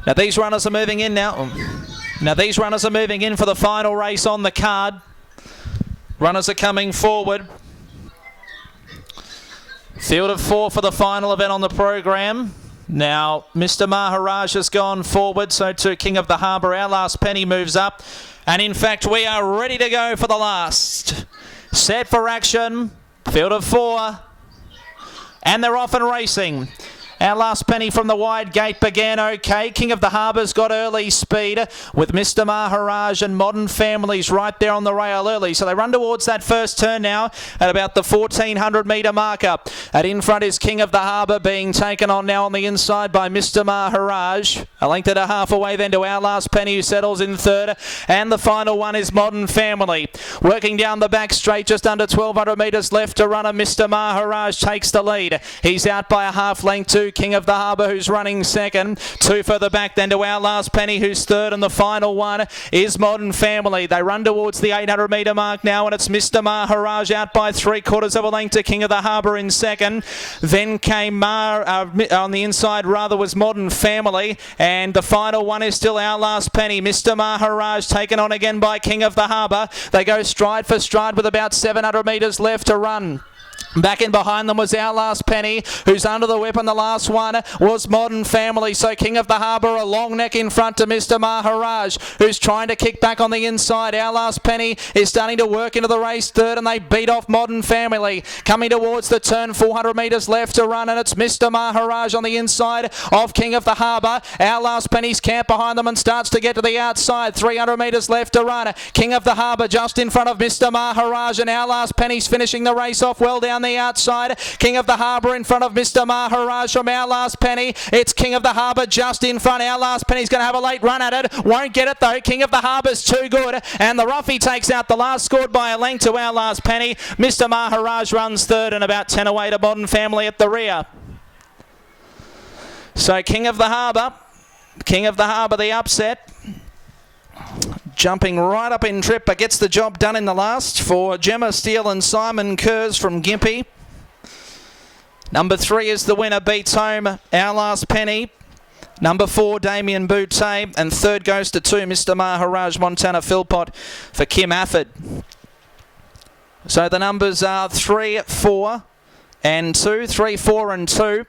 Now these runners are moving in now. Now these runners are moving in for the final race on the card. Runners are coming forward. Field of 4 for the final event on the program. Now, Mr. Maharaj has gone forward, so too King of the Harbour. Our Last Penny moves up. And in fact, we are ready to go for the last. Set for action. Field of 4. And they're off and racing. Our Last Penny from the wide gate began okay. King of the Harbour's got early speed with Mr. Maharaj and Modern Families right there on the rail early. So they run towards that first turn now at about the 1400 metre marker. And in front is King of the Harbour being taken on now on the inside by Mr. Maharaj. A length and a half away then to Our Last Penny, who settles in third. And the final one is Modern Family. Working down the back straight, just under 1200 metres left to run. Mr. Maharaj takes the lead. He's out by a half length to King of the Harbour, who's running second. 2 further back then to Our Last Penny, who's third, and the final one is Modern Family. They run towards the 800 metre mark now, and it's Mr. Maharaj out by 3/4 of a length to King of the Harbour in second. Then came on the inside rather was Modern Family, and the final one is still Our Last Penny. Mr. Maharaj taken on again by King of the Harbour. They go stride for stride with about 700 metres left to run. Back in behind them was Our Last Penny, who's under the whip, and the last one was Modern Family. So King of the Harbour a long neck in front to Mr. Maharaj, who's trying to kick back on the inside. Our Last Penny is starting to work into the race third, and they beat off Modern Family. Coming towards the turn, 400 metres left to run, and it's Mr. Maharaj on the inside of King of the Harbour. Our Last Penny's camp behind them and starts to get to the outside. 300 metres left to run. King of the Harbour just in front of Mr. Maharaj, and Our Last Penny's finishing the race off well down the outside. King of the Harbour in front of Mr. Maharaj from Our Last Penny. It's King of the Harbour just in front. Our Last Penny's going to have a late run at it. Won't get it though. King of the Harbour's too good. And the roughie takes out the last, scored by a length to Our Last Penny. Mr. Maharaj runs third and about 10 away to Modern Family at the rear. So King of the Harbour the upset. Jumping right up in trip, but gets the job done in the last for Gemma Steele and Simon Kurz from Gympie. Number 3 is the winner, beats home Our Last Penny. Number 4, Damien Boutte. And third goes to 2, Mr. Maharaj Montana Philpott for Kim Afford. So the numbers are 3, 4 and 2. 3, 4 and 2.